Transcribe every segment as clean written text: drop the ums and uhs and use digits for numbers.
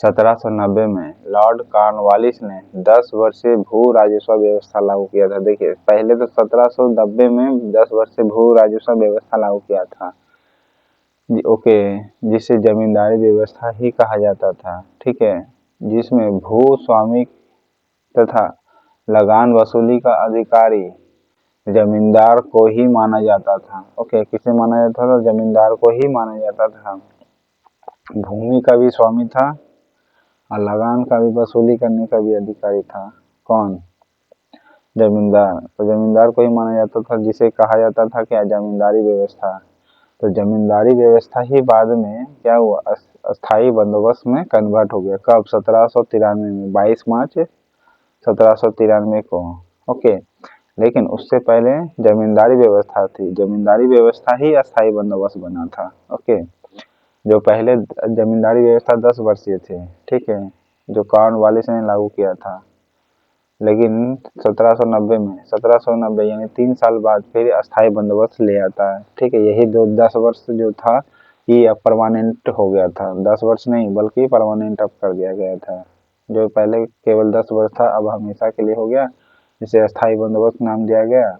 1790 में Lord Cornwallis ने 10 वर्षीय भू राजस्व व्यवस्था लागू किया था। देखिए पहले तो 1790 में 10 वर्षीय भू राजस्व व्यवस्था लागू किया था ओके, जिसे जमींदारी व्यवस्था ही कहा जाता था। ठीक है, जिसमें भू स्वामी तथा लगान वसूली का अधिकारी जमींदार को ही माना जाता था। ओके, किसे माना जाता था? जमींदार को ही माना जाता था। भूमि का भी स्वामी था और लगान का भी वसूली करने का भी अधिकारी था। कौन? जमींदार। तो जमींदार को ही माना जाता था, जिसे कहा जाता था क्या? जमींदारी व्यवस्था। तो जमींदारी व्यवस्था ही बाद में क्या हुआ? अस्थाई बंदोबस्त में कन्वर्ट हो गया। कब? 1793 में, 22 मार्च 1793 को। ओके, लेकिन उससे पहले जमींदारी व्यवस्था थी। जमींदारी व्यवस्था ही अस्थाई बंदोबस्त बना था। ओके, जो पहले जमींदारी व्यवस्था 10 वर्षीय थे। ठीक है, जो कॉर्नवालिस ने लागू किया था। लेकिन 1790 यानी 3 साल बाद फिर अस्थाई बंदोबस्त ले आता है। ठीक है, यही 10 वर्ष जो था ये अब परमानेंट हो गया था। 10 वर्ष नहीं बल्कि परमानेंट अब कर दिया गया था। जो पहले केवल 10 वर्ष था अब हमेशा के लिए हो गया, जिसे अस्थाई बंदोबस्त नाम दिया गया।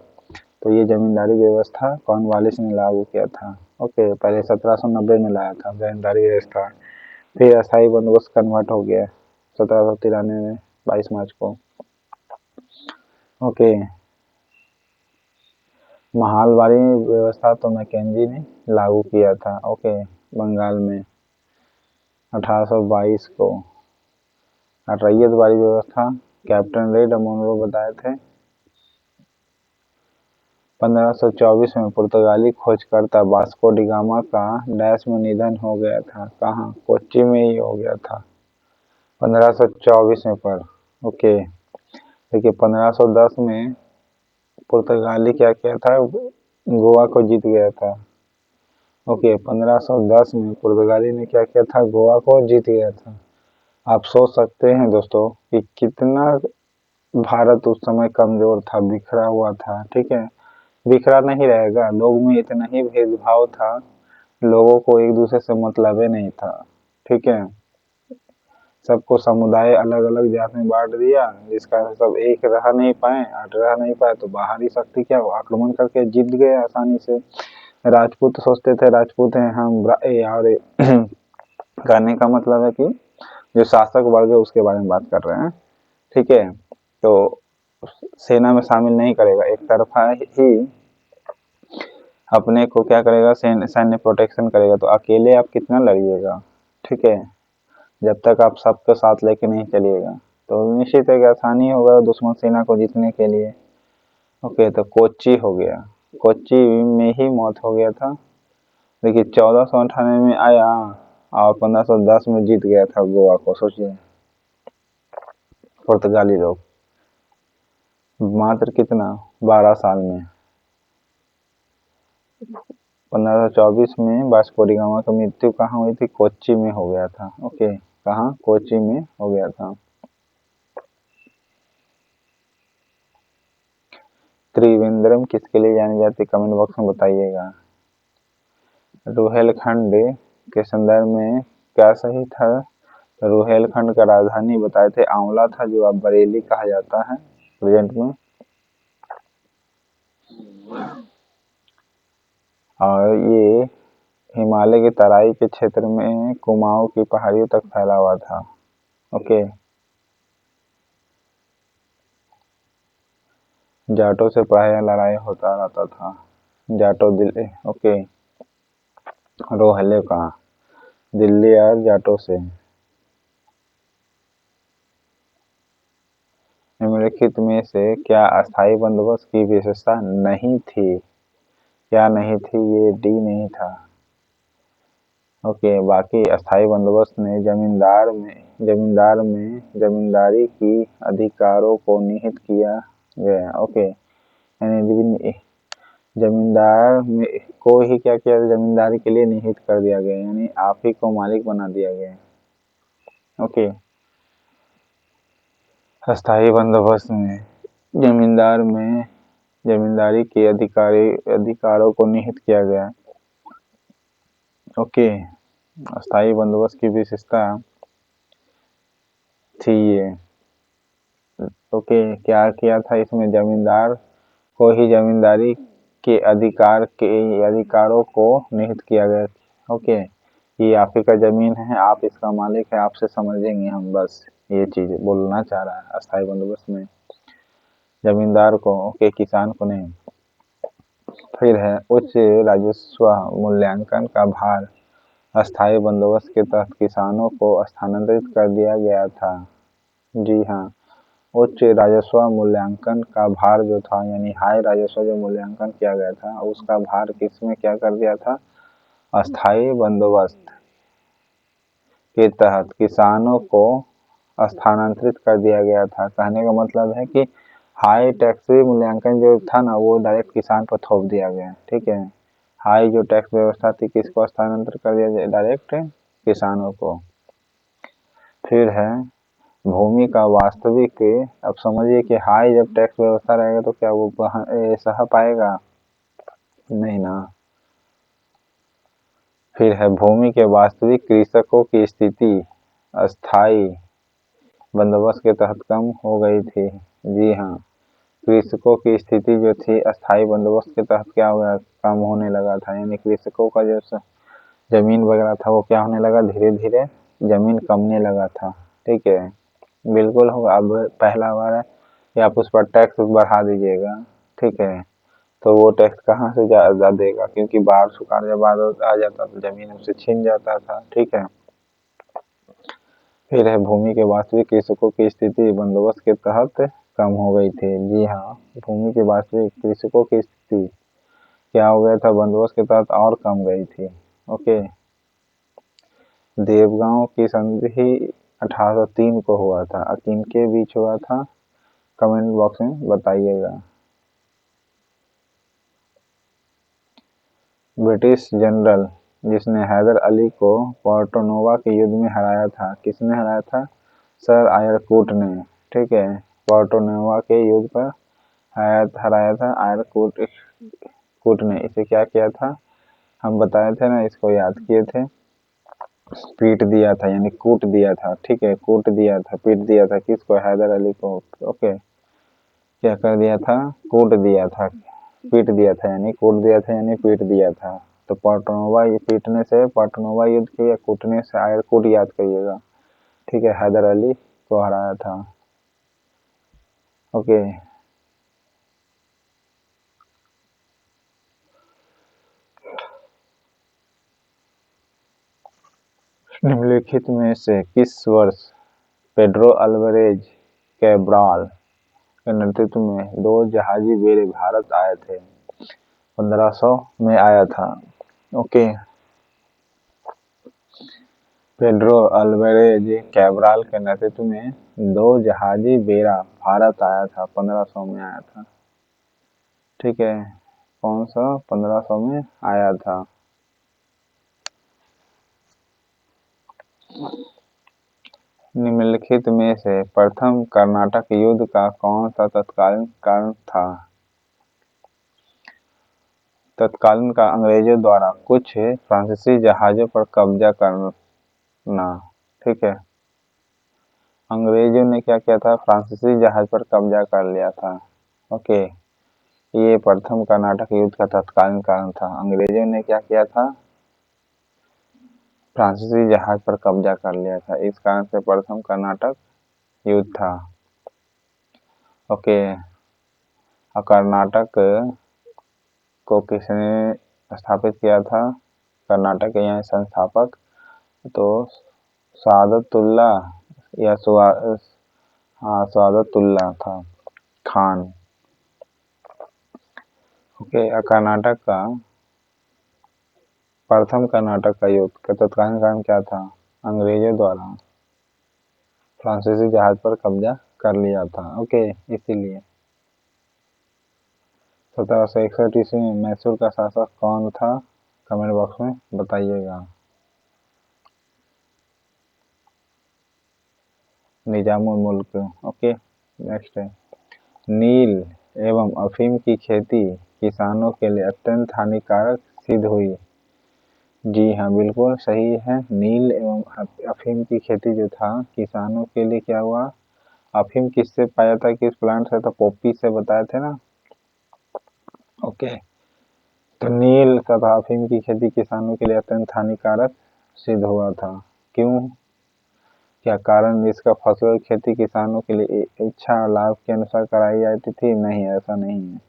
तो ये जमींदारी व्यवस्था कॉर्नवालिस ने लागू किया था। ओके, पहले 1790 में लाया था जमींदारी व्यवस्था, फिर अस्थाई बंदोबस्त कन्वर्ट हो गया 1793 में 22 मार्च को। ओके, महलबारी व्यवस्था तो मैकेंजी ने लागू किया था। ओके, बंगाल में 1822 को। और रैयतवाड़ी व्यवस्था कैप्टन रेड मोनरो बताए थे। 1524 में पुर्तगाली खोजकर्ता वास्को डी गामा का डैश में निधन हो गया था। कहाँ? कोच्चि में ही हो गया था 1524 में पर। ओके, देखिए 1510 में पुर्तगाली क्या किया था? गोवा को जीत गया था। ओके, 1510 में पुर्तगाली ने क्या किया था? गोवा को जीत गया था। आप सोच सकते हैं दोस्तों कि कितना भारत उस समय कमजोर था, बिखरा हुआ था। ठीक है, बिखरा नहीं रहेगा, लोग में इतना ही भेदभाव था, लोगों को एक दूसरे से मतलब ही नहीं था। ठीक है, सबको समुदाय अलग अलग जात में बांट दिया, जिस कारण सब एक रह नहीं पाए। रह नहीं पाए तो बाहरी शक्ति क्या आक्रमण करके जीत गए आसानी से। राजपूत सोचते थे राजपूत हैं हम, और कहने का मतलब है कि जो शासक वर्ग है उसके बारे में बात कर रहे हैं। ठीक है, तो सेना में शामिल नहीं करेगा, एक तरफा ही अपने को क्या करेगा? सैन्य प्रोटेक्शन करेगा। तो अकेले आप कितना लड़िएगा? ठीक है, जब तक आप सबके साथ लेके नहीं चलिएगा तो निश्चित है कि आसानी होगा दुश्मन सेना को जीतने के लिए। ओके, तो कोच्चि हो गया, कोच्चि में ही मौत हो गया था। देखिए 1498 में आया और 1510 में जीत गया था गोवा को। सोचिए, पुर्तगाली लोग मात्र कितना? 12 साल में। 1524 में वास्को डी गामा की मृत्यु कहाँ हुई थी? कोच्चि में हो गया था। ओके, कहाँ? कोच्चि में हो गया था। त्रिवेंद्रम किसके लिए जानी जाती? कमेंट बॉक्स में बताइएगा। रुहेलखंड के संदर्भ में क्या सही था? रुहेलखंड का राजधानी बताए थे आंवला था, जो अब बरेली कहा जाता है प्रेजेंट में। और ये हिमालय की तराई के क्षेत्र में कुमाऊं की पहाड़ियों तक फैला हुआ था। ओके, जाटों से प्रायः लड़ाई होता रहता था। जाटो दिल्ली। ओके, रोहले कहाँ? दिल्ली और जाटों से। निम्नलिखित में से क्या अस्थाई बंदोबस्त की विशेषता नहीं थी? क्या नहीं थी? ये डी नहीं था। ओके, बाकी अस्थाई बंदोबस्त ने जमींदारी की अधिकारों को निहित किया गया। ओके, यानी जमींदार को ही क्या किया? जमींदारी के लिए निहित कर दिया गया, यानी आप ही को मालिक बना दिया गया। ओके, अस्थाई बंदोबस्त में जमींदारी के अधिकारों को निहित किया गया। ओके, अस्थाई बंदोबस्त की विशेषता थी ये। ओके, क्या किया था इसमें, जमींदार को ही जमींदारी के अधिकारों को निहित किया गया। ओके, ये आप ही का जमीन है, आप इसका मालिक है, आपसे समझेंगे हम, बस ये चीज बोलना चाह रहा है अस्थायी बंदोबस्त में, जमींदार को, ओके, किसान को नहीं। फिर है उच्च राजस्व मूल्यांकन का भार अस्थायी बंदोबस्त के तहत किसानों को स्थानांतरित कर दिया गया था। जी हाँ, उच्च राजस्व मूल्यांकन का भार जो था, यानी हाई राजस्व जो मूल्यांकन किया गया था, उसका भार किसमें क्या कर दिया था, अस्थायी बंदोबस्त के तहत किसानों को स्थानांतरित कर दिया गया था। कहने का मतलब है कि हाई टैक्स मूल्यांकन जो था ना, वो डायरेक्ट किसान पर थोप दिया गया। ठीक है, हाई जो टैक्स व्यवस्था थी, किसको स्थानांतरित कर दिया गया, डायरेक्ट किसानों को। फिर है भूमि का वास्तविक, अब समझिए कि हाई जब टैक्स व्यवस्था रहेगा तो क्या वो सह पाएगा, नहीं ना। फिर है भूमि के वास्तविक कृषकों की स्थिति अस्थाई बंदोबस्त के तहत कम हो गई थी। जी हाँ, कृषकों की स्थिति जो थी अस्थाई बंदोबस्त के तहत क्या हो गया, कम होने लगा था, यानी कृषकों का जो जमीन वगैरह था वो क्या होने लगा, धीरे धीरे जमीन कमने लगा था। ठीक है, बिल्कुल होगा। अब पहला बार है कि आप उस पर टैक्स बढ़ा दीजिएगा, ठीक है, तो वो टैक्स कहाँ से ज्यादा देगा, क्योंकि बाढ़ सुखाड़ जब आ जाता तो जमीन उससे छीन जाता था। ठीक है, फिर है भूमि के वास्तविक कृषकों की स्थिति बंदोबस्त के तहत कम हो गई थी। जी हाँ, भूमि के वास्तविक कृषकों की स्थिति क्या हो गया था, बंदोबस्त के तहत और कम गई थी। ओके, देवगांव की संधि 1803 को हुआ था, किनके बीच हुआ था, कमेंट बॉक्स में बताइएगा। ब्रिटिश जनरल जिसने हैदर अली को पोर्टोनोवा के युद्ध में हराया था, किसने हराया था, सर आयरकूट ने। ठीक है, पोर्टोनोवा के युद्ध पर हराया था आयरकूट ने। इसे क्या किया था, हम बताए थे ना, इसको याद किए थे, पीट दिया था, यानी कूट दिया था। ठीक है, कूट दिया था, पीट दिया था, किसको, हैदर अली को। ओके, क्या कर दिया था, कूट दिया था, पीट दिया था, यानी कूट दिया था, यानी पीट दिया था। तो पोर्टोनोवा, ये पीटने से पोर्टोनोवा युद्ध की, या कूटने से आयरकूट याद करिएगा। ठीक है, हैदर अली को हराया था। ओके, निम्नलिखित में से किस वर्ष पेड्रो अल्वारेज कैब्राल के नेतृत्व में 2 जहाजी बेड़े भारत आए थे, 1500 में आया था। ओके, पेड्रो अल्वारेज कैब्राल के नेतृत्व में 2 जहाजी बेड़ा भारत आया था, 1500 में आया था। ठीक है, कौन सा, 1500 में आया था। निम्नलिखित में से प्रथम कर्नाटक युद्ध का कौन सा तत्कालीन कारण था। तत्कालीन का अंग्रेजों द्वारा कुछ फ्रांसीसी जहाजों पर कब्जा करना। ठीक है, अंग्रेजों ने क्या किया था, फ्रांसीसी जहाज पर कब्जा कर लिया था। ओके, ये प्रथम कर्नाटक युद्ध का तत्कालीन कारण था, अंग्रेजों ने क्या किया था, फ्रांसीसी जहाज पर कब्जा कर लिया था, इस कारण से प्रथम कर्नाटक युद्ध था। ओके, कर्नाटक को किसने स्थापित किया था, कर्नाटक के यहाँ संस्थापक तो सादतुल्ला या सादतुल्ला था खान। ओके, कर्नाटक का प्रथम कर्नाटक का युद्ध का तत्कालीन कारण क्या था, अंग्रेजों द्वारा फ्रांसीसी जहाज पर कब्जा कर लिया था। ओके, इसीलिए 1761 ईस्वी में मैसूर का शासक कौन था, कमेंट बॉक्स में बताइएगा। निजामुल मुल्क। ओके, नेक्स्ट है, नील एवं अफीम की खेती किसानों के लिए अत्यंत हानिकारक सिद्ध हुई, जी हाँ, बिल्कुल सही है। नील एवं अफीम की खेती जो था किसानों के लिए क्या हुआ, अफीम किससे पाया था, किस प्लांट से, तो पॉपी से बताए थे ना। ओके, तो नील तथा अफीम की खेती किसानों के लिए अत्यंत हानिकारक सिद्ध हुआ था। क्यों, क्या कारण, इसका फसलों की खेती किसानों के लिए इच्छा और लाभ के अनुसार कराई जाती थी? नहीं, ऐसा नहीं है।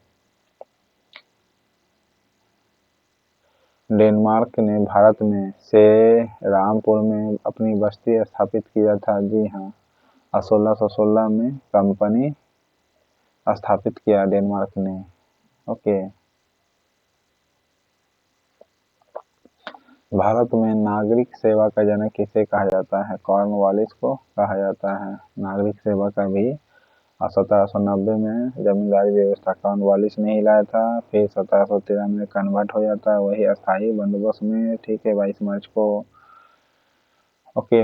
डेनमार्क ने भारत में से रामपुर में अपनी बस्ती स्थापित किया था। जी हाँ, 1616 में कंपनी स्थापित किया डेनमार्क ने। ओके, भारत में नागरिक सेवा का जनक किसे कहा जाता है? कॉर्नवालिस को कहा जाता है नागरिक सेवा का भी। और 1790 में जमींदारी व्यवस्था कॉर्नवालिस ने ही लाया था। फिर 1713 में कन्वर्ट हो जाता है वही अस्थायी बंदोबस्त में, ठीक है, 22 मार्च को। ओके,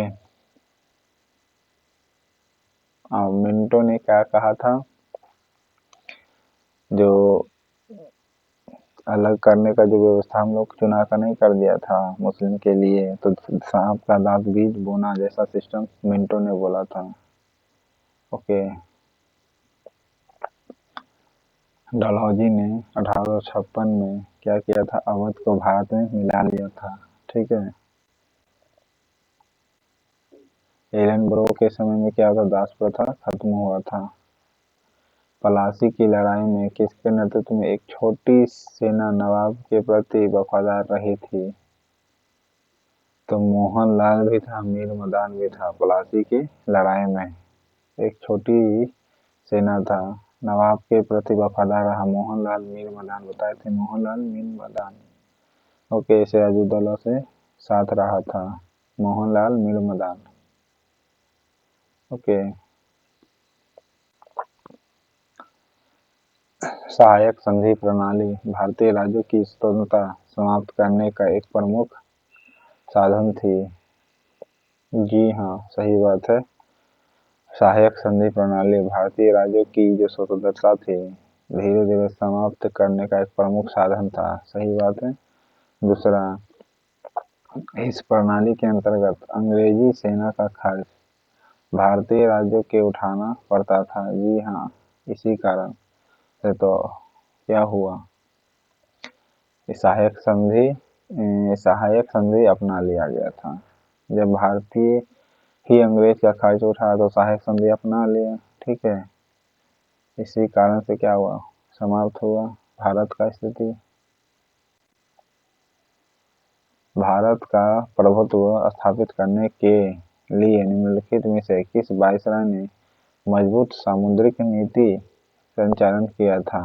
मिंटो ने क्या कहा था, जो अलग करने का जो व्यवस्था हम लोग चुनाव का नहीं कर दिया था मुस्लिम के लिए, तो सांप का दांत बीज बोना जैसा सिस्टम मिंटो ने बोला था। ओके, डलहौजी ने 1856 में क्या किया था, अवध को भारत में मिला लिया था। ठीक है, एलन के समय में क्या था, दास प्रथा खत्म हुआ था। पलासी की लड़ाई में किसके नेतृत्व में एक छोटी सेना नवाब के प्रति वफादार रही थी? तो मोहनलाल भी था, मीर मदान भी था। पलासी की लड़ाई में एक छोटी सेना था, नवाब के प्रति वफादार रहा मोहनलाल मीर मदान, बताए थे मोहनलाल मीर मदान। ओके, सिराजुद्दौला से साथ रहा था मोहनलाल मीर मदान। ओके, सहायक संधि प्रणाली भारतीय राज्यों की स्वतंत्रता समाप्त करने का एक प्रमुख साधन थी। जी हाँ, सही बात है। सहायक संधि प्रणाली भारतीय राज्यों की जो स्वतंत्रता थी धीरे धीरे समाप्त करने का एक प्रमुख साधन था। सही बात है। दूसरा, इस प्रणाली के अंतर्गत अंग्रेजी सेना का खर्च भारतीय राज्यों के उठाना पड़ता था। जी हाँ, इसी कारण से तो क्या हुआ, सहायक संधि अपना लिया गया था। जब भारतीय ही अंग्रेज का खर्च उठाया तो सहायक संधि अपना लिया। ठीक है, इसी कारण से क्या हुआ, समाप्त हुआ भारत का स्थिति। भारत का प्रभुत्व स्थापित करने के लिए निम्नलिखित में से किस वायसराय ने मजबूत सामुद्रिक नीति संचालन किया था?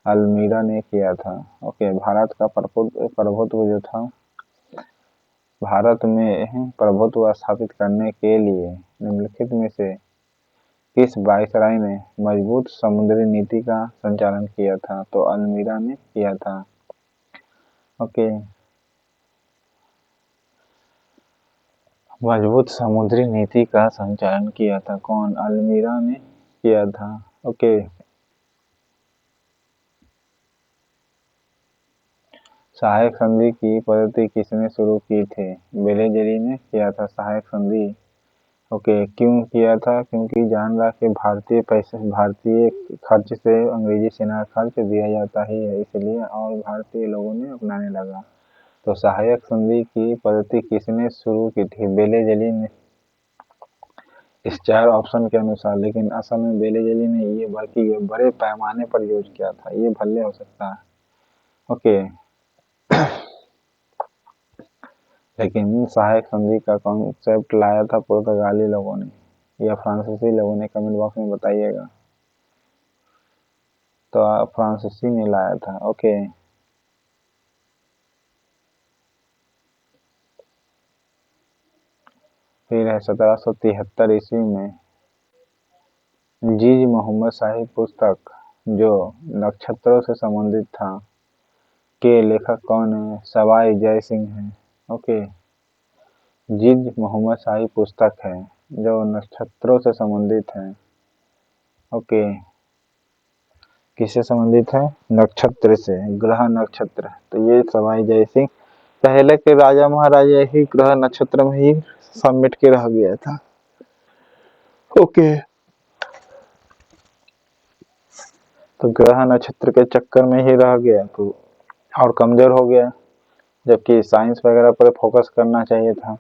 अल्मीरा ने किया था। ओके, भारत का प्रभुत्व जो था, भारत में प्रभुत्व स्थापित करने के लिए निम्नलिखित में से किस वायसराय ने मजबूत समुद्री नीति का संचालन किया था? तो अल्मीरा ने किया था। ओके, मजबूत समुद्री नीति का संचालन किया था कौन? अल्मीरा ने किया था। ओके, सहायक संधि की पद्धति किसने शुरू की थी? बेलेजेरी ने किया था सहायक संधि। ओके, क्यों किया था? क्योंकि जान रहा कि भारतीय खर्च से अंग्रेजी सेना खर्च दिया जाता ही है, इसलिए और भारतीय लोगों ने अपनाने लगा। तो सहायक संधि की पद्धति किसने शुरू की थी? बेलेजेली ने। इस 4 ऑप्शन के अनुसार, लेकिन असल में बेलेजेली ने ये बल्कि ये बड़े पैमाने पर यूज किया था, ये भले हो सकता है। ओके, लेकिन सहायक संधि का कॉन्सेप्ट लाया था पुर्तगाली लोगों ने या फ्रांसीसी लोगों ने? कमेंट बॉक्स में बताइएगा। तो फ्रांसीसी ने लाया था। ओके, फिर है 1773 ईस्वी में जीज मोहम्मद शाही पुस्तक जो नक्षत्रों से संबंधित था के लेखक कौन है? सवाई जय सिंह है। ओके, जीज मोहम्मद शाही पुस्तक है जो नक्षत्रों से संबंधित है। ओके, किससे संबंधित है? नक्षत्र से, ग्रह नक्षत्र। तो ये सवाई जय सिंह पहले के राजा महाराजा ही ग्रह नक्षत्र में ही समेट के रह गया था। ओके, तो ग्रह नक्षत्र के चक्कर में ही रह गया तो और कमजोर हो गया, जबकि साइंस वगैरह पर फोकस करना चाहिए था।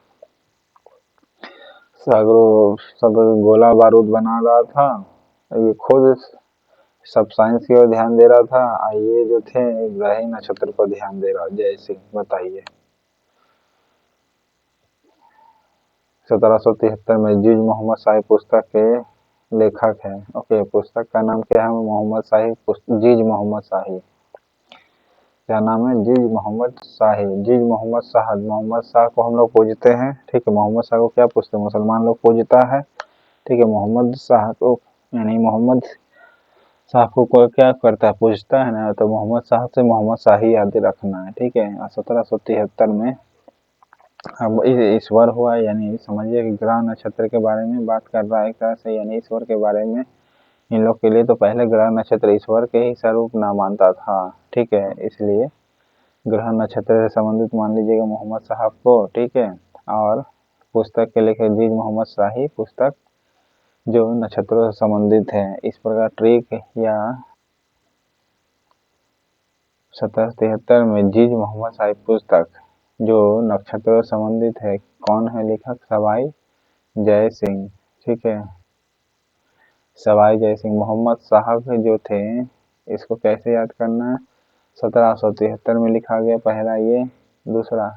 सब गोला बारूद बना रहा था, ये खुद सब साइंस की ओर ध्यान दे रहा था, ये जो थे ग्रह नक्षत्र पर ध्यान दे रहा। जय सिंह, बताइए। 1773 में जीज मोहम्मद शाही पुस्तक के लेखक है। ओके, पुस्तक का नाम क्या है? मोहम्मद शाही, जीज मोहम्मद शाही। क्या नाम है? जीज मोहम्मद शाही, जीज मोहम्मद शाह। मोहम्मद शाह को हम लोग पूजते हैं, ठीक है। मोहम्मद शाह को क्या पूछते हैं? मुसलमान लोग पूजता है, ठीक है। मोहम्मद शाह को यानी मोहम्मद शाह को कोई क्या करता है? पूछता है ना, तो मोहम्मद शाह से मोहम्मद शाही याद रखना है, ठीक है। 1773 में अब ईश्वर हुआ, यानी समझिए कि ग्रह नक्षत्र के बारे में बात कर रहा है एक तरह से, यानी ईश्वर के बारे में। इन लोग के लिए तो पहले ग्रह नक्षत्र ईश्वर के ही स्वरूप ना मानता था, ठीक है। इसलिए ग्रह नक्षत्र से संबंधित मान लीजिएगा मोहम्मद साहब को, ठीक है। और पुस्तक के लिखे जीज मोहम्मद शाही, पुस्तक जो नक्षत्रों से संबंधित है। इस प्रकार ट्रिक या 1773 में जीज मोहम्मद शाही पुस्तक जो नक्षत्रों से संबंधित है। कौन है लेखक? सवाई जय सिंह, ठीक है। सवाई जय सिंह। मोहम्मद साहब जो थे, इसको कैसे याद करना है? 1773 में लिखा गया, पहला ये। दूसरा,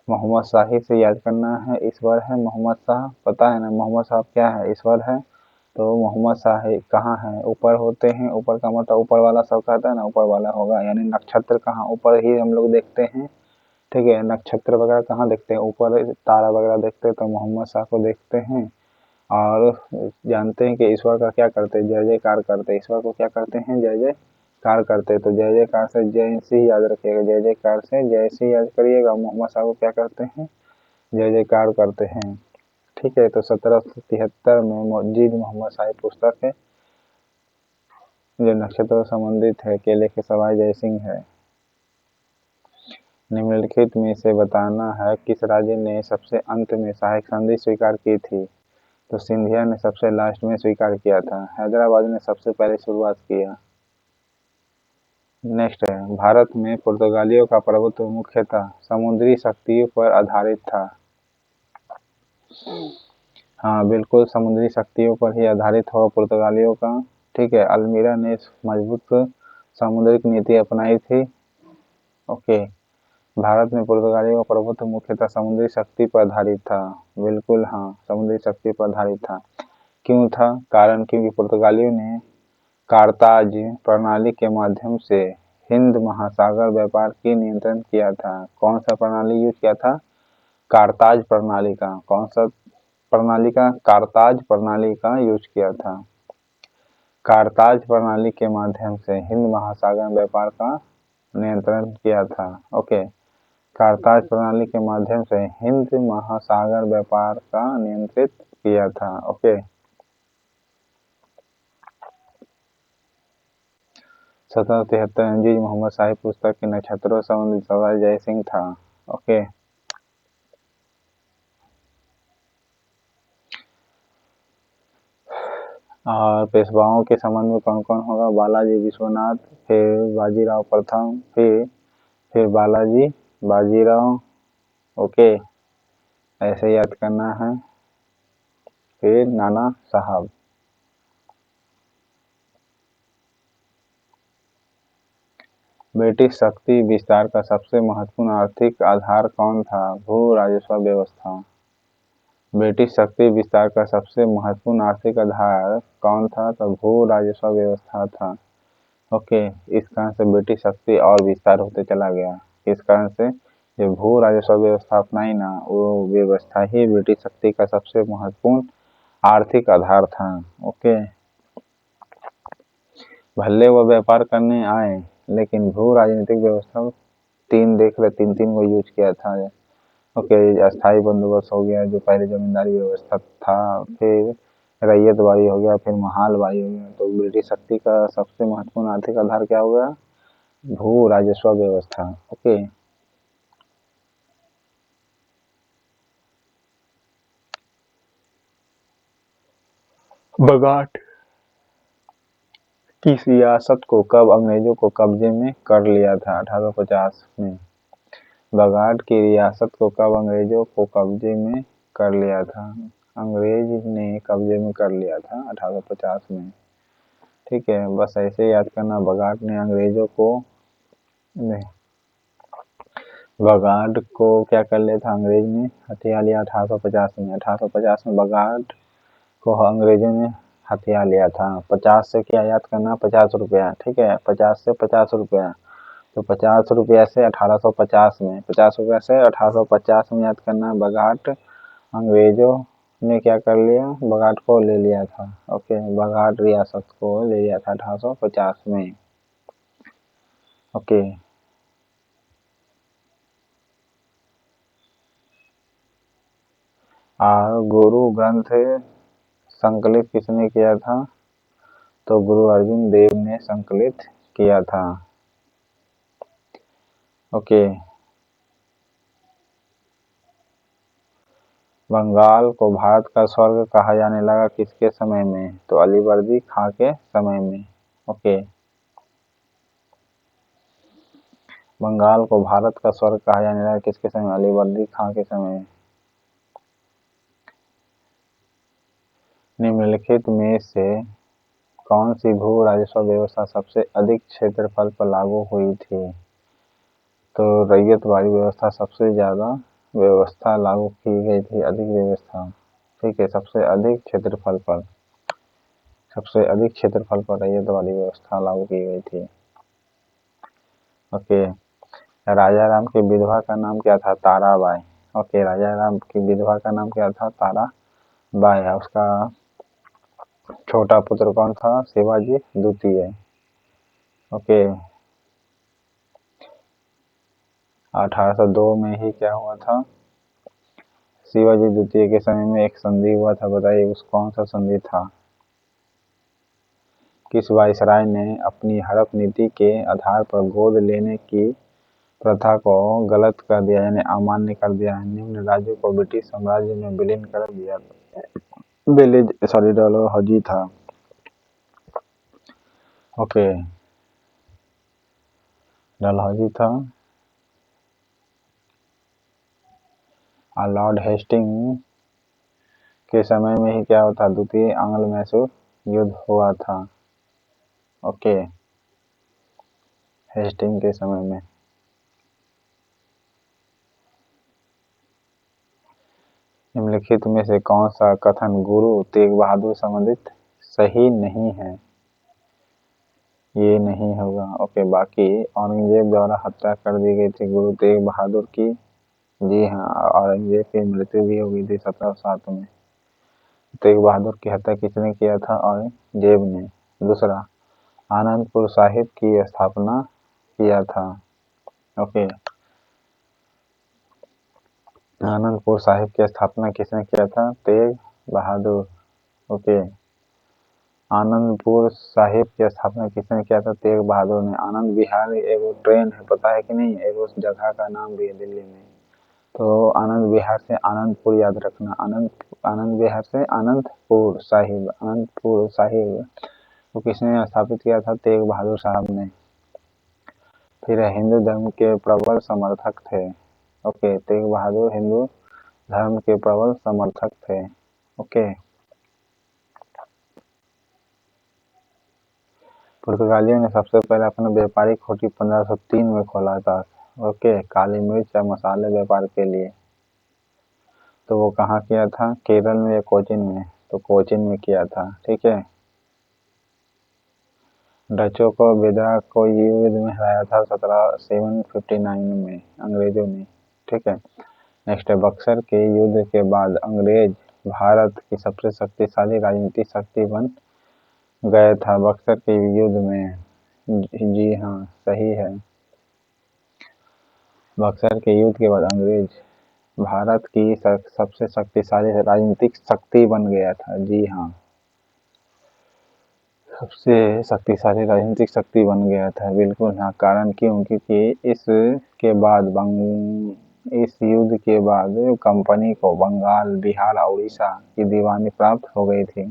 मोहम्मद शाही से याद करना है, ईश्वर है मोहम्मद शाह, पता है ना मोहम्मद साहब क्या है? ईश्वर है। तो मोहम्मद शाही कहाँ है? ऊपर होते हैं। ऊपर का मतलब ऊपर वाला सब कहता है ना, ऊपर वाला होगा, यानी नक्षत्र कहाँ? ऊपर ही हम लोग देखते हैं, ठीक है। नक्षत्र वगैरह कहाँ देखते हैं? ऊपर तारा वगैरह देखते हैं, तो मोहम्मद शाह को देखते हैं। और जानते हैं कि ईश्वर का क्या करते हैं? जय जयकार करते हैं। ईश्वर को क्या करते हैं? जय जयकार करते हैं। तो जय जयकार से जय सिंह याद रखिएगा, जय जयकार से जय सिंह याद करिएगा। मोहम्मद शाह को क्या करते हैं? जय जयकार करते हैं, ठीक है। तो 1773 में जीज मोहम्मद शाही पुस्तक है जो नक्षत्रों से संबंधित है, के लेखक सवाई जय सिंह है। निम्नलिखित में से बताना है किस राज्य ने सबसे अंत में सहायक संधि स्वीकार की थी? तो सिंधिया ने सबसे लास्ट में स्वीकार किया था। हैदराबाद ने सबसे पहले शुरुआत किया। नेक्स्ट है, भारत में पुर्तगालियों का प्रभुत्व मुख्यतः समुद्री शक्तियों पर आधारित था। हाँ बिल्कुल, समुद्री शक्तियों पर ही आधारित होगा पुर्तगालियों का, ठीक है। अल्मीरा ने मजबूत सामुद्रिक नीति अपनाई थी। ओके, भारत में पुर्तगालियों का प्रभुत्व मुख्यतः समुद्री शक्ति पर आधारित था। बिल्कुल हाँ, समुद्री शक्ति पर आधारित था। क्यों था? कारण क्योंकि पुर्तगालियों ने कारताज प्रणाली के माध्यम से हिंद महासागर व्यापार की नियंत्रण किया था। कौन सा प्रणाली यूज किया था? कारताज प्रणाली का। कौन सा प्रणाली का? कारताज प्रणाली का यूज किया था। कारताज प्रणाली के माध्यम से हिंद महासागर व्यापार का नियंत्रण किया था। ओके, कारताज प्रणाली के माध्यम से हिंद महासागर व्यापार का नियंत्रित किया था। ओके, 1773 जीज मोहम्मद शाही पुस्तक के नक्षत्रों से संबंधित सवाई जय सिंह था। ओके, और पेशवाओं के संबंध में कौन कौन होगा? बालाजी विश्वनाथ, फिर बाजीराव प्रथम, फिर बालाजी बाजीराव। ओके, ऐसे याद करना है। फिर नाना साहब। ब्रिटिश शक्ति विस्तार का सबसे महत्वपूर्ण आर्थिक आधार कौन था? भू राजस्व व्यवस्था। ब्रिटिश शक्ति विस्तार का सबसे महत्वपूर्ण आर्थिक आधार कौन था? तो भू राजस्व व्यवस्था था। ओके, इस कारण से ब्रिटिश शक्ति और विस्तार होते चला गया। इस कारण से जो भू राजस्व व्यवस्था अपनाई ना, वो व्यवस्था ही ब्रिटिश शक्ति का सबसे महत्वपूर्ण आर्थिक आधार था। ओके, भले वो व्यापार करने आए, लेकिन भू राजनीतिक व्यवस्था तीन देख रहे, तीन तीन को यूज किया था। ओके, अस्थाई बंदोबस्त हो गया जो पहले जमींदारी व्यवस्था था, फिर रैयतवाड़ी हो गया, फिर महालवाड़ी हो गया। तो ब्रिटिश शक्ति का सबसे महत्वपूर्ण आर्थिक आधार क्या हो गया? भू राजस्व व्यवस्था। ओके, बगाट की सियासत को कब अंग्रेजों को कब्जे में कर लिया था? 1850 में। बगाट की रियासत को कब अंग्रेजों को कब्जे में कर लिया था? अंग्रेज ने कब्जे में कर लिया था 1850 में। ठीक है, बस ऐसे याद करना। बगाट ने अंग्रेजों को बगाट को क्या कर लिया था? अंग्रेज ने हथिया लिया 1850 में। 1850 में बगाट को अंग्रेजों ने हथिया लिया था। 50 से क्या याद करना? 50 रुपया। ठीक है, 50 से 50 रुपया। तो 50 रुपया से 1850 में, 50 रुपया से 1850 में याद करना। बगाट अंग्रेजों ने क्या कर लिया? बगाट को ले लिया था। ओके, बगाट रियासत को ले लिया था 1850 में। ओके, और गुरु ग्रंथ संकलित किसने किया था? तो गुरु अर्जुन देव ने संकलित किया था। ओके, बंगाल को भारत का स्वर्ग कहा जाने लगा किसके समय में? तो अलीवर्दी खां के समय में। ओके, बंगाल को भारत का स्वर्ग कहा जाने लगा किसके समय? अलीवर्दी खां के समय में। निम्नलिखित में से कौन सी भू राजस्व व्यवस्था सबसे अधिक क्षेत्रफल पर लागू हुई थी? तो रैयतवाड़ी व्यवस्था सबसे ज्यादा व्यवस्था लागू की गई थी, अधिक व्यवस्था। ठीक है, सबसे अधिक क्षेत्रफल पर रैयतवाड़ी व्यवस्था लागू की गई थी। ओके, राजा राम की विधवा का नाम क्या था? ताराबाई। ओके, राजा राम की विधवा का नाम क्या था? ताराबाई। उसका छोटा पुत्र कौन था? शिवाजी द्वितीय। ओके, 1802 में ही क्या हुआ था? शिवाजी द्वितीय के समय में एक संधि हुआ था। बताइए उस कौन सा संधि था? किस वायसराय ने अपनी हड़प नीति के आधार पर गोद लेने की प्रथा को गलत कर दिया, यानी अमान्य कर दिया? निम्न राज्यों को ब्रिटिश साम्राज्य में विलीन कर दिया। डलहौजी था। ओके, डलहौजी था। और लॉर्ड हेस्टिंग के समय में ही क्या होता? द्वितीय आंग्ल मैसूर युद्ध हुआ था। ओके, हेस्टिंग के समय में। निम्नलिखित में से कौन सा कथन गुरु तेग बहादुर संबंधित सही नहीं है? ये नहीं होगा। ओके, बाकी औरंगजेब द्वारा हत्या कर दी गई थी गुरु तेग बहादुर की। जी हाँ, औरंगजेब की मृत्यु भी हो गई थी 1707 में। तेग बहादुर की हत्या किसने किया था? औरंगजेब ने। दूसरा, आनंदपुर साहिब की स्थापना किया था। ओके, आनंदपुर साहिब की स्थापना किसने किया था? तेग बहादुर। ओके, आनंदपुर साहिब की स्थापना किसने किया था? तेग बहादुर ने। आनंद विहार एगो ट्रेन है, पता है कि नहीं? एगो उस जगह का नाम भी है दिल्ली में। तो आनंद विहार से आनंदपुर याद रखना। आनंद विहार से आनंदपुर साहिब को किसने स्थापित किया था? तेग बहादुर साहब ने। फिर हिंदू धर्म के प्रबल समर्थक थे। ओके, तेग बहादुर हिंदू धर्म के प्रबल समर्थक थे। ओके, पुर्तगालियों ने सबसे पहले अपना व्यापारिक कुटी 1503 में खोला था। ओके, काली मिर्च या मसाले व्यापार के लिए। तो वो कहाँ किया था? केरल में या कोचीन में? तो कोचीन में किया था। ठीक है, डचों को बेदरा को युद्ध में हराया था 759 में अंग्रेजों ने। ठीक है, नेक्स्ट है, बक्सर के युद्ध के बाद अंग्रेज भारत की सबसे शक्तिशाली राजनीतिक शक्ति बन गया था। बक्सर के युद्ध में। जी हाँ, सही है। बक्सर के युद्ध के बाद अंग्रेज भारत की सबसे शक्तिशाली राजनीतिक शक्ति बन गया था। जी हाँ, सबसे शक्तिशाली राजनीतिक शक्ति बन गया था। बिल्कुल हाँ, कारण क्यों? क्योंकि इस युद्ध के बाद कंपनी को बंगाल, बिहार और उड़ीसा की दीवानी प्राप्त हो गई थी।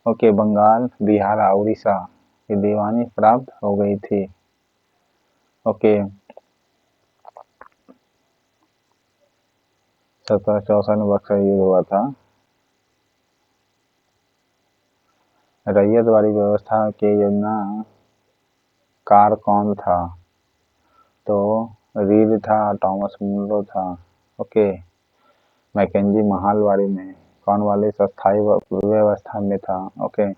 ओके, बंगाल, बिहार और उड़ीसा की दीवानी प्राप्त हो गई थी। ओके, 1764 में बक्सर युद्ध हुआ था। रैयतवाड़ी व्यवस्था के योजनाकार कौन था? तो रीड था, टॉमस मुनरो था। ओके, मैकेंजी महालवाड़ी में कॉर्नवालिस अस्थायी व्यवस्था में था। ओके,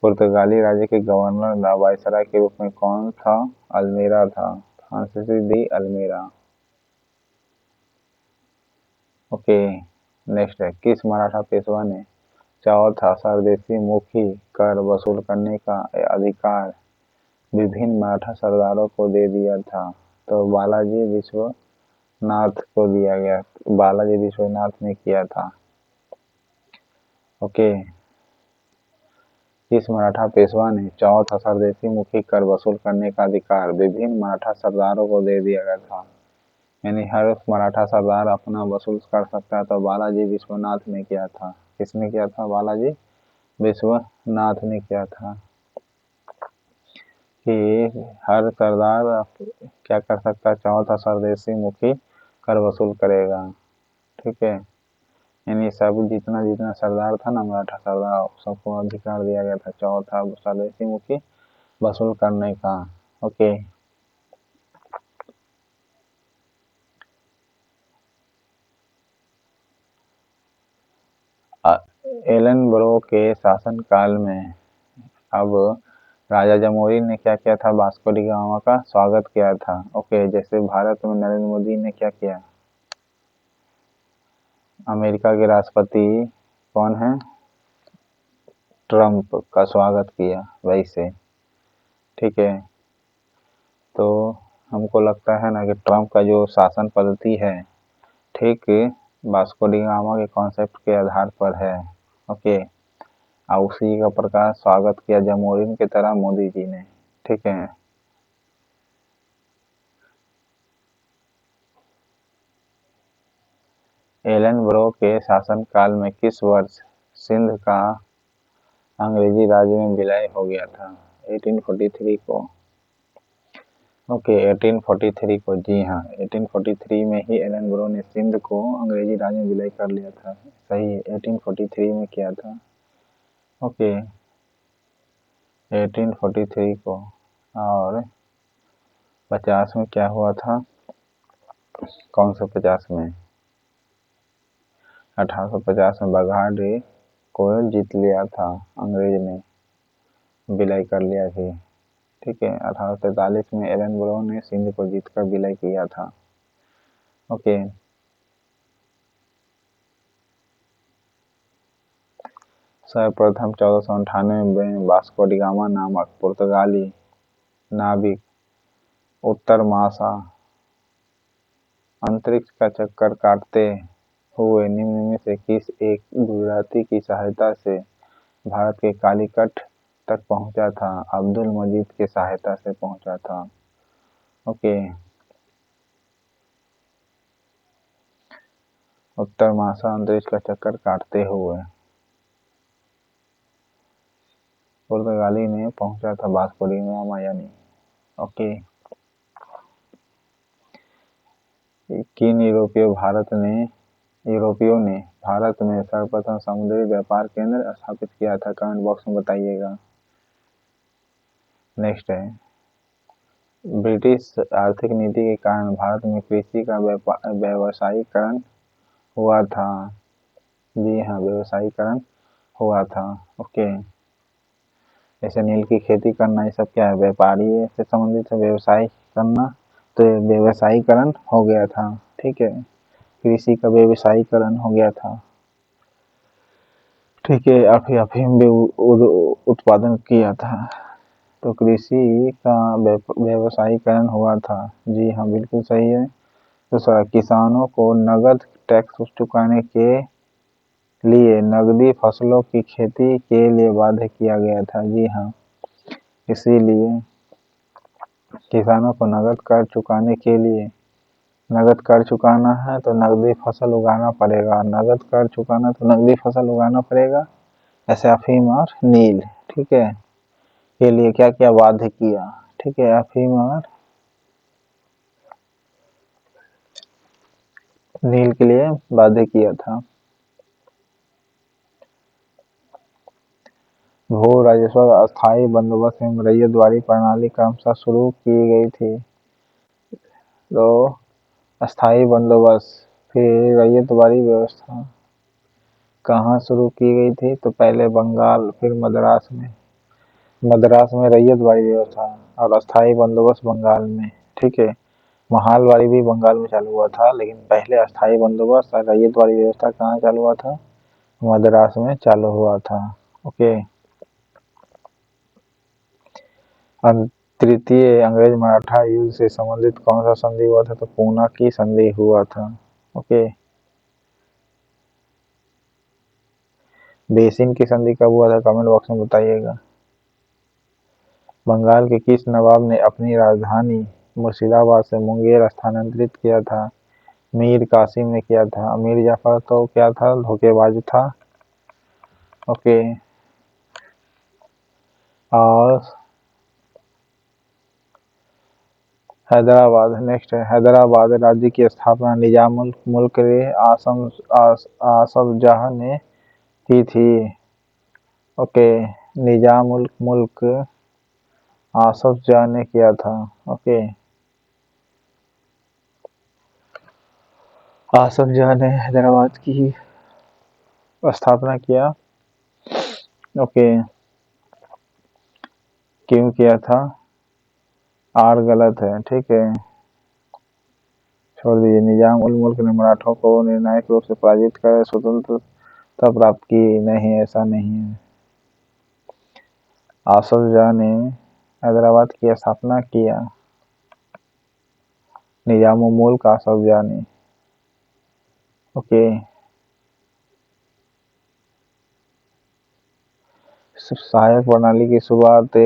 पुर्तगाली राज्य के गवर्नर वायसराय के रूप में कौन था? अल्मेरा था, फ्रांसिस डी अल्मेरा। ओके, नेक्स्ट है, किस मराठा पेशवा ने चौथा सरदेशी मुखी कर वसूल करने का अधिकार विभिन्न मराठा सरदारों को दे दिया था? तो बालाजी विश्वनाथ को दिया गया। बालाजी विश्वनाथ ने किया था। ओके, किस मराठा पेशवा ने चौथा सरदेशी मुखी कर वसूल करने का अधिकार विभिन्न मराठा सरदारों को दे दिया गया था? यानी हर मराठा सरदार अपना वसूल कर सकता है। तो बालाजी विश्वनाथ ने किया था। किसने किया था? बालाजी विश्वनाथ ने किया था कि हर सरदार क्या कर सकता है? चौथा सरदेशी मुखी कर वसूल करेगा। ठीक है, यानी सब जितना सरदार था ना, मराठा सरदार, सबको अधिकार दिया गया था चौथा स्वदेशी मुखी वसूल करने का। ओके, एलन ब्रो के शासनकाल में अब राजा जमोरिन ने क्या किया था? वास्को डी गामा का स्वागत किया था। ओके, जैसे भारत में नरेंद्र मोदी ने क्या किया? अमेरिका के राष्ट्रपति कौन है? ट्रंप का स्वागत किया वैसे। ठीक है, तो हमको लगता है ना कि ट्रंप का जो शासन पद्धति है, ठीक वास्को डी गामा के कॉन्सेप्ट के आधार पर है। ओके, और उसी का प्रकाश स्वागत किया जमोरिन की तरह मोदी जी ने। ठीक है, एलन ब्रो के शासनकाल में किस वर्ष सिंध का अंग्रेजी राज्य में विलय हो गया था? 1843 को। ओके, 1843 को, जी हाँ, 1843 में ही एलन ब्रो ने सिंध को अंग्रेजी राज्य में विलय कर लिया था। सही है, 1843 में किया था। ओके, 1843 को। और 50 में क्या हुआ था? कौन सा 50 में? 1850 में बघाड़ी को जीत लिया था, अंग्रेज ने विलय कर लिया थी। ठीक है, 1843 में एलन ब्रो ने सिंध को जीतकर विलय किया था। ओके, सर्वप्रथम 1498 में वास्को डी गामा नामक पुर्तगाली नाविक उत्तर महासा अंतरिक्ष का चक्कर काटते हुए निम्न में से किस एक गुजराती की सहायता से भारत के कालीकट तक पहुंचा था? अब्दुल मजीद की सहायता से पहुंचा था। ओके, उत्तर महासा अंतरिक्ष का चक्कर काटते हुए पुर्तगाली ने पहुंचा था वास्को डी गामा यानी। ओके, किन यूरोपियों ने भारत में सर्वप्रथम समुद्री व्यापार केंद्र स्थापित किया था? कमेंट बॉक्स में बताइएगा। नेक्स्ट है, ब्रिटिश आर्थिक नीति के कारण भारत में कृषि का व्यवसायीकरण हुआ था। जी हाँ, व्यवसायीकरण हुआ था। ओके, जैसे नील की खेती करना, ये सब क्या है? व्यापारी से संबंधित व्यवसाय करना, तो व्यवसायीकरण हो गया था। ठीक है, कृषि का व्यवसायीकरण हो गया था। ठीक है, अफीम भी उत्पादन किया था, तो कृषि का व्यवसायीकरण हुआ था। जी हाँ, बिल्कुल सही है। दूसरा, किसानों को नगद टैक्स चुकाने के लिए नगदी फसलों की खेती के लिए बाध्य किया गया था। जी हाँ, इसीलिए किसानों को नगद कर चुकाने के लिए नगद कर चुकाना है तो नगदी फसल उगाना पड़ेगा, नगद कर चुकाना तो नगदी फसल उगाना पड़ेगा। ऐसे अफीम और नील, ठीक है, के लिए क्या क्या बाध्य किया, ठीक है, अफीम और नील के लिए बाध्य किया था। भू राजस्व अस्थायी बंदोबस्त एवं रैयतवारी प्रणाली क्रमशः शुरू की गई थी। तो अस्थायी बंदोबस्त फिर रैयतवारी व्यवस्था कहाँ शुरू की गई थी? तो पहले बंगाल, फिर मद्रास में। मद्रास में रैयतवारी व्यवस्था और अस्थायी बंदोबस्त बंगाल में, ठीक है। महालवाड़ी भी बंगाल में चालू हुआ था, लेकिन पहले अस्थायी बंदोबस्त और रैयतवारी व्यवस्था कहाँ चालू हुआ था? मद्रास में चालू हुआ था। ओके। तृतीय अंग्रेज मराठा युद्ध से संबंधित कौन सा संधि हुआ था? तो पूना की संधि हुआ था। ओके। बेसिन की संधि कब हुआ था? कमेंट बॉक्स में बताइएगा। बंगाल के किस नवाब ने अपनी राजधानी मुर्शिदाबाद से मुंगेर स्थानांतरित किया था? मीर कासिम ने किया था। मीर जाफर तो क्या था? धोखेबाज था। ओके। और हैदराबाद, नेक्स्ट है हैदराबाद राज्य की स्थापना निजाम उल मुल्क आसफ जहाँ ने की थी। ओके। निजाम उल मुल्क आसफ जहाँ ने किया था। ओके। आसफ जहाँ ने हैदराबाद की स्थापना किया। ओके। क्यों किया था? आर गलत है, ठीक है, छोड़ दीजिए। निजाम उल मुल्क ने मराठों को निर्णायक रूप से पराजित कर स्वतंत्रता प्राप्त की। नहीं, ऐसा नहीं है। आसफ जहाँ ने हैदराबाद की स्थापना किया। निजाम उल मुल्क आसफ जहाँ ने। ओके। सहायक प्रणाली की शुरुआत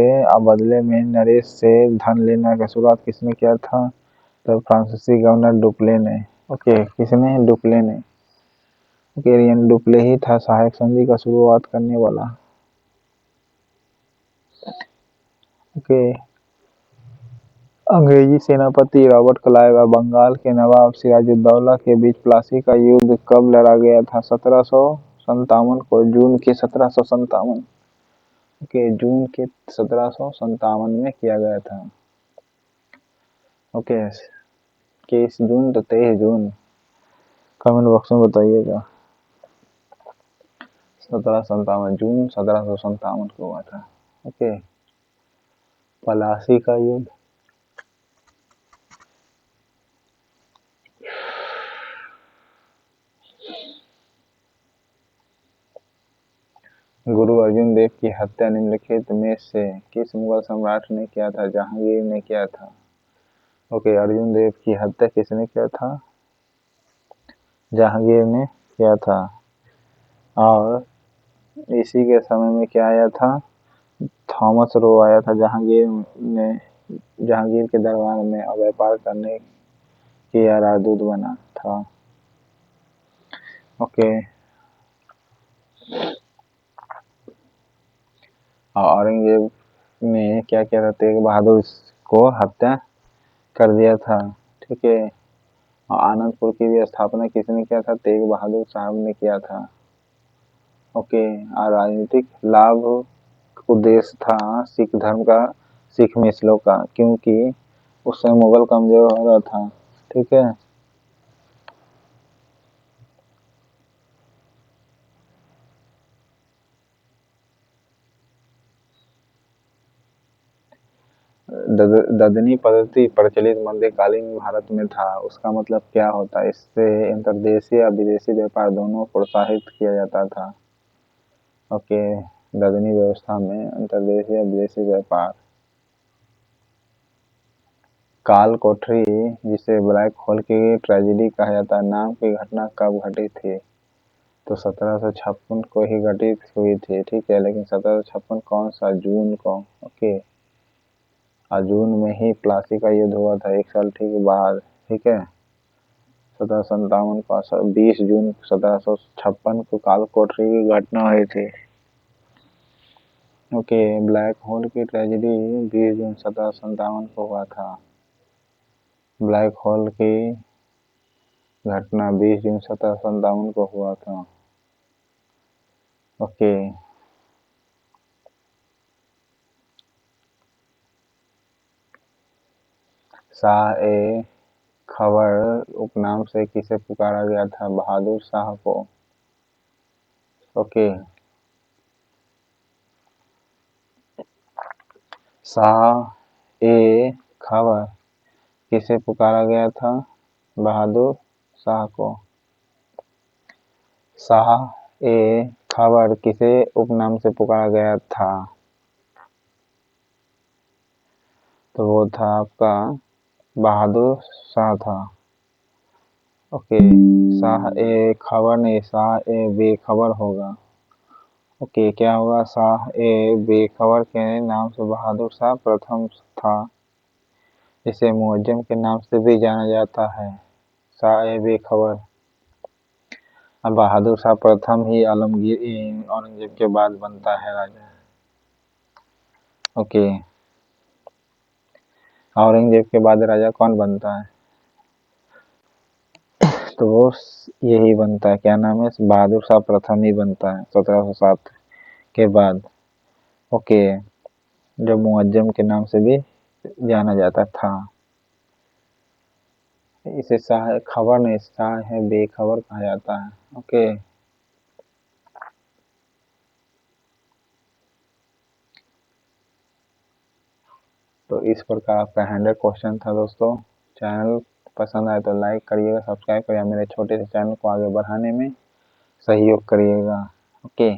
बदले में नरेश से धन लेना की शुरुआत किसने किया था? तो फ्रांसीसी गवर्नर डुप्ले ने। ओके। किसने? डुप्ले ने। ओके। रियन डुप्ले ही था सहायक संधि का शुरुआत करने वाला। ओके। अंग्रेजी सेनापति रॉबर्ट क्लाइव और बंगाल के नवाब सिराजुद्दौला के बीच प्लासी का युद्ध कब लड़ा गया था? 1757 को, जून के 1757। ओके, जून के 1757 में किया गया था। ओके। 21 जून तो 23 जून, कमेंट बॉक्स में बताइएगा। 1757 जून 1757 को हुआ था। ओके। प्लासी का युद्ध गुरु अर्जुन देव की हत्या निम्नलिखित में से किस मुगल सम्राट ने किया था? जहांगीर ने किया था। ओके। अर्जुन देव की हत्या किसने किया था? जहांगीर ने किया था। और इसी के समय में क्या आया था? थॉमस रो आया था जहांगीर के दरबार में व्यापार करने की राजदूत बना था। ओके। औरंगजेब ने क्या किया था? तेग बहादुर को हत्या कर दिया था, ठीक है। और आनंदपुर की भी स्थापना किसने किया था? तेग बहादुर साहब ने किया था। ओके। और राजनीतिक लाभ उद्देश्य था सिख धर्म का, सिख मिसलों का, क्योंकि उस समय मुगल कमजोर हो रहा था, ठीक है। ददनी पद्धति प्रचलित मध्यकालीन भारत में था। उसका मतलब क्या होता है? इससे अंतर्देशीय या विदेशी व्यापार दोनों प्रोत्साहित किया जाता था। ओके। ददनी व्यवस्था में अंतर्देशीय या विदेशी व्यापार। काल कोठरी, जिसे ब्लैक होल की ट्रेजेडी कहा जाता है, नाम की घटना कब घटी थी? तो 1756 को ही घटित हुई थी, ठीक है। लेकिन 1756 कौन सा? जून को। ओके। और जून में ही प्लासी का युद्ध हुआ था, 1 साल ठीक बाद, ठीक है। 1757 को 20 जून 1756 को कालकोठरी की घटना हुई थी। ओके, ब्लैक होल की ट्रेजेडी 20 जून 1757 को हुआ था। ब्लैक होल की घटना 20 जून 1757 को हुआ था। ओके, शाह ए खबर उपनाम से किसे पुकारा गया था? बहादुर शाह को। ओके, शाह ए खबर किसे पुकारा गया था? बहादुर शाह को। शाह ए खबर किसे उपनाम से पुकारा गया था? तो वो था आपका बहादुर शाह था। ओके, शाह ए खबर नहीं, शाह ए बेखबर होगा। ओके, क्या होगा? शाह ए बेखबर के नाम से बहादुर शाह प्रथम था। इसे मुअज्जम के नाम से भी जाना जाता है। शाह ए बेखबर। अब बहादुर शाह प्रथम ही आलमगीर औरंगजेब के बाद बनता है राजा। ओके, औरंगजेब के बाद राजा कौन बनता है? तो वो यही बनता है, क्या नाम है? बहादुर शाह प्रथम ही बनता है 1707 के बाद। ओके, जो मुअज्जम के नाम से भी जाना जाता था। इसे शाह खबर नहीं, शाह है बेखबर कहा जाता है। ओके, तो इस प्रकार आपका 100 क्वेश्चन था दोस्तों। चैनल पसंद आए तो लाइक करिएगा, सब्सक्राइब करिएगा, मेरे छोटे से चैनल को आगे बढ़ाने में सहयोग करिएगा। ओके।